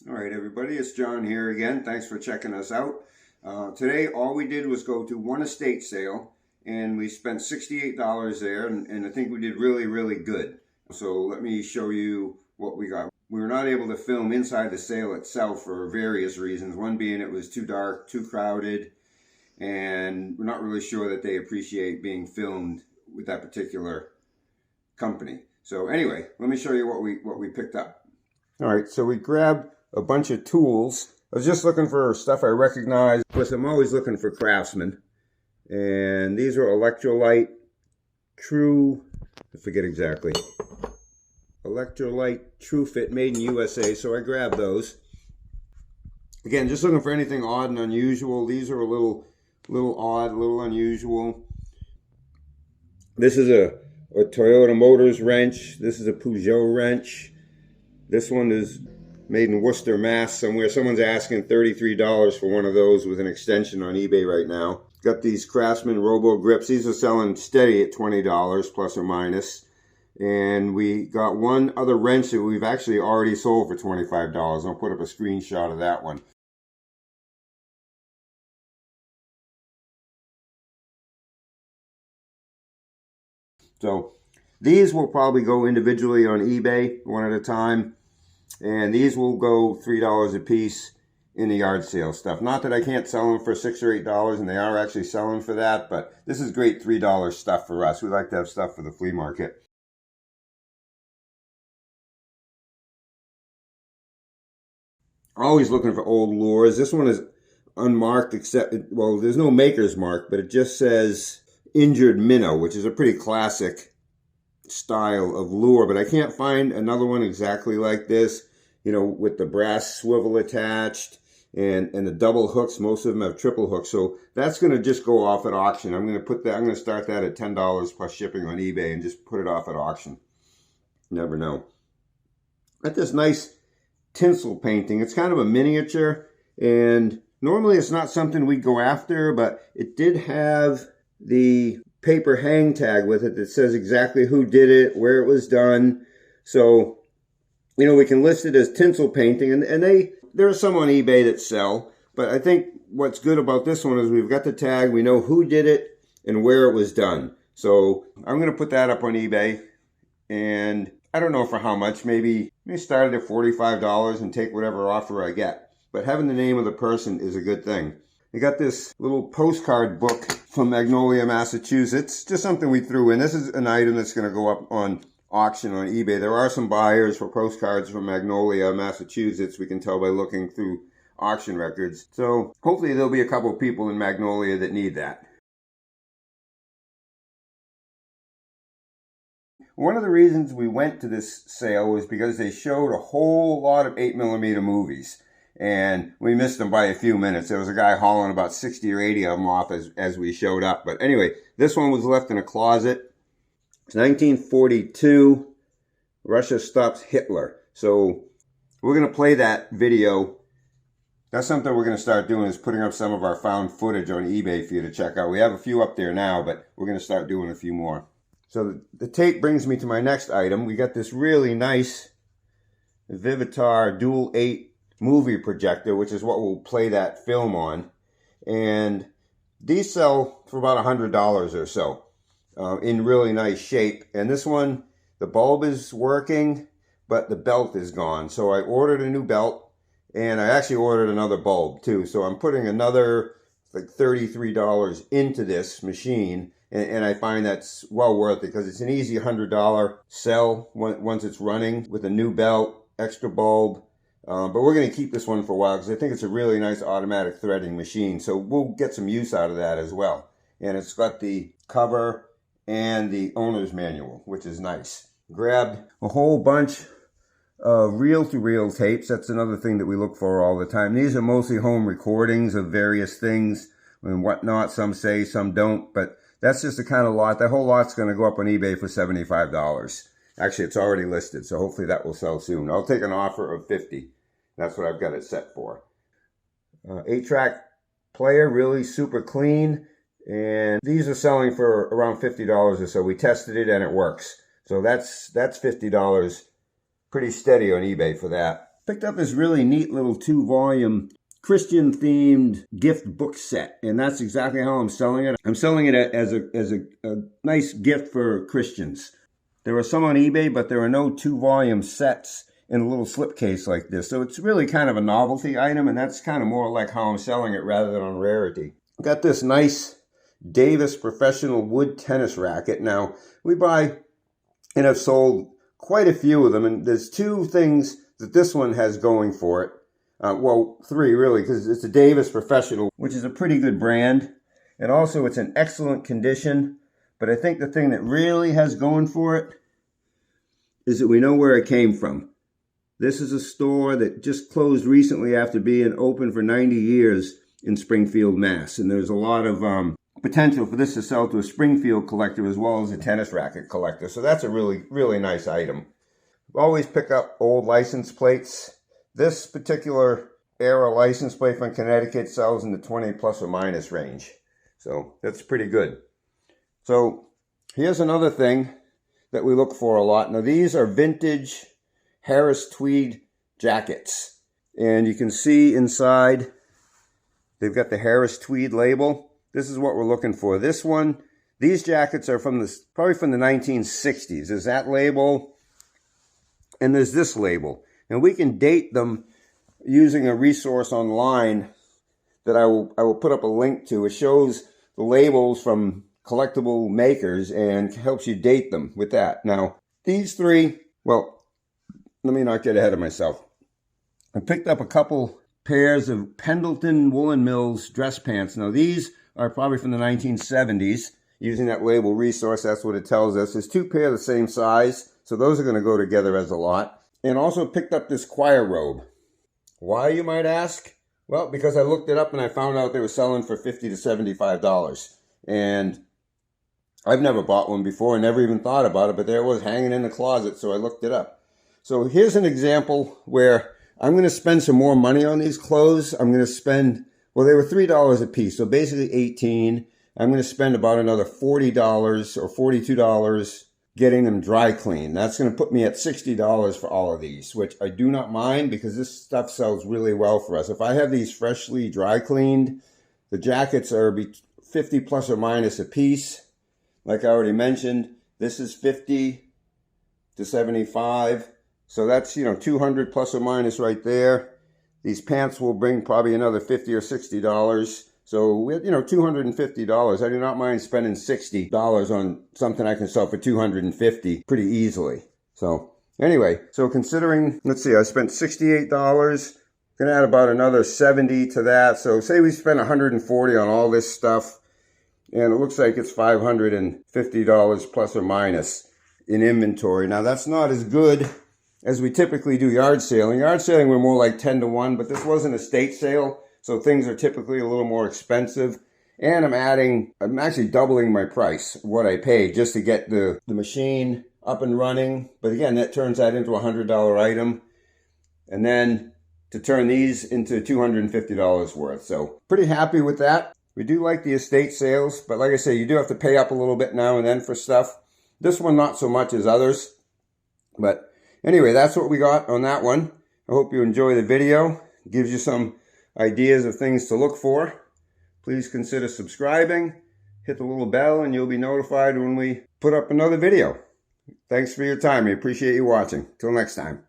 All right, everybody, it's John here again. Thanks for checking us out. Today, all we did was go to one estate sale, and we spent $68 there, and I think we did really, really good. So let me show you what we got. We were not able to film inside the sale itself for various reasons. One being it was too dark, too crowded, and we're not really sure that they appreciate being filmed with that particular company. So anyway, let me show you what we picked up. All right, so we grabbed a bunch of tools. I was just looking for stuff I recognize. Plus, I'm always looking for craftsmen. And these are Electrolyte True, I forget exactly. Electrolyte True Fit, made in USA. So I grabbed those. Again, just looking for anything odd and unusual. These are a little odd, a little unusual. This is a Toyota Motors wrench. This is a Peugeot wrench. This one is made in Worcester, Mass. somewhere. Someone's asking $33 for one of those with an extension on eBay right now. Got these Craftsman Robo Grips. These are selling steady at $20 plus or minus. And we got one other wrench that we've actually already sold for $25. I'll put up a screenshot of that one. So these will probably go individually on eBay one at a time. And these will go $3 a piece in the yard sale stuff. Not that I can't sell them for $6 or $8, and they are actually selling for that, but this is great $3 stuff for us. We like to have stuff for the flea market. Always looking for old lures. This one is unmarked, except, well, there's no maker's mark, but it just says injured minnow, which is a pretty classic style of lure, but I can't find another one exactly like this, you know, with the brass swivel attached and the double hooks. Most of them have triple hooks, so that's going to just go off at auction. I'm going to start that at $10 plus shipping on eBay and just put it off at auction. Never know. Got this nice tinsel painting. It's kind of a miniature, and normally it's not something we'd go after, but it did have the paper hang tag with it that says exactly who did it, where it was done. So, you know, we can list it as tinsel painting, and there are some on eBay that sell, but I think what's good about this one is we've got the tag, we know who did it and where it was done. So I'm going to put that up on eBay, and I don't know for how much, maybe start it at $45 and take whatever offer I get. But having the name of the person is a good thing. I got this little postcard book from Magnolia, Massachusetts. Just something we threw in. This is an item that's going to go up on auction on eBay. There are some buyers for postcards from Magnolia, Massachusetts. We can tell by looking through auction records. So hopefully there'll be a couple of people in Magnolia that need that. One of the reasons we went to this sale was because they showed a whole lot of 8mm movies. And we missed them by a few minutes. There was a guy hauling about 60 or 80 of them off as we showed up. But anyway, this one was left in a closet. It's 1942. Russia stops Hitler. So we're going to play that video. That's something we're going to start doing, is putting up some of our found footage on eBay for you to check out. We have a few up there now, but we're going to start doing a few more. So the tape brings me to my next item. We got this really nice Vivitar Dual 8 movie projector, which is what we'll play that film on. And these sell for about $100 or so, in really nice shape. And this one, the bulb is working, but the belt is gone. So I ordered a new belt, and I actually ordered another bulb too. So I'm putting another like $33 into this machine, and I find that's well worth it, because it's an easy $100 sell once it's running with a new belt, extra bulb. But we're going to keep this one for a while because I think it's a really nice automatic threading machine. So we'll get some use out of that as well. And it's got the cover and the owner's manual, which is nice. Grabbed a whole bunch of reel-to-reel tapes. That's another thing that we look for all the time. These are mostly home recordings of various things and whatnot. Some say, some don't. But that's just the kind of lot. That whole lot's going to go up on eBay for $75. Actually, it's already listed, so hopefully that will sell soon. I'll take an offer of $50. That's what I've got it set for. 8-track player, really super clean. And these are selling for around $50 or so. We tested it and it works. So that's $50 pretty steady on eBay for that. Picked up this really neat little 2-volume Christian themed gift book set, and that's exactly how I'm selling it. I'm selling it as a nice gift for Christians. There are some on eBay, but there are no 2-volume sets in a little slipcase like this. So it's really kind of a novelty item, and that's kind of more like how I'm selling it rather than on rarity. Got this nice Davis professional wood tennis racket. Now, we buy and have sold quite a few of them, and there's 2 things that this one has going for it. Well, 3 really, because it's a Davis Professional, which is a pretty good brand. And also it's in excellent condition. But I think the thing that really has going for it is that we know where it came from. This is a store that just closed recently after being open for 90 years in Springfield, Mass. And there's a lot of potential for this to sell to a Springfield collector as well as a tennis racket collector. So that's a really, really nice item. Always pick up old license plates. This particular era license plate from Connecticut sells in the 20 plus or minus range. So that's pretty good. So here's another thing that we look for a lot. Now these are vintage Harris Tweed jackets. And you can see inside, they've got the Harris Tweed label. This is what we're looking for. This one, these jackets are probably from the 1960s. There's that label, and there's this label. And we can date them using a resource online that I will put up a link to. It shows the labels from collectible makers and helps you date them with that. Now, these 3, well, let me not get ahead of myself. I picked up a couple pairs of Pendleton Woolen Mills dress pants. Now, these are probably from the 1970s. Using that label resource, that's what it tells us. There's 2 pairs the same size, so those are going to go together as a lot. And also picked up this choir robe. Why, you might ask? Well, because I looked it up and I found out they were selling for $50 to $75. And I've never bought one before and never even thought about it, but there it was hanging in the closet, so I looked it up. So here's an example where I'm going to spend some more money on these clothes. I'm going to spend, well, they were $3 a piece, so basically $18. I'm going to spend about another $40 or $42 getting them dry cleaned. That's going to put me at $60 for all of these, which I do not mind because this stuff sells really well for us. If I have these freshly dry cleaned, the jackets are 50 plus or minus a piece. Like I already mentioned, this is 50 to 75. So that's, 200 plus or minus right there. These pants will bring probably another $50 or $60. So, $250. I do not mind spending $60 on something I can sell for $250 pretty easily. So, anyway, so considering, let's see, I spent $68. Going to add about another $70 to that. So, say we spent $140 on all this stuff, and it looks like it's $550 plus or minus in inventory. Now, that's not as good as we typically do yard sailing. Yard sailing, we're more like 10 to 1, but this was an estate sale. So things are typically a little more expensive. And I'm actually doubling my price, what I paid, just to get the machine up and running. But again, that turns that into a $100 item. And then to turn these into $250 worth. So pretty happy with that. We do like the estate sales, but like I say, you do have to pay up a little bit now and then for stuff. This one, not so much as others. But anyway, that's what we got on that one. I hope you enjoy the video. It gives you some ideas of things to look for. Please consider subscribing, hit the little bell, and you'll be notified when we put up another video. Thanks for your time. I appreciate you watching. Till next time.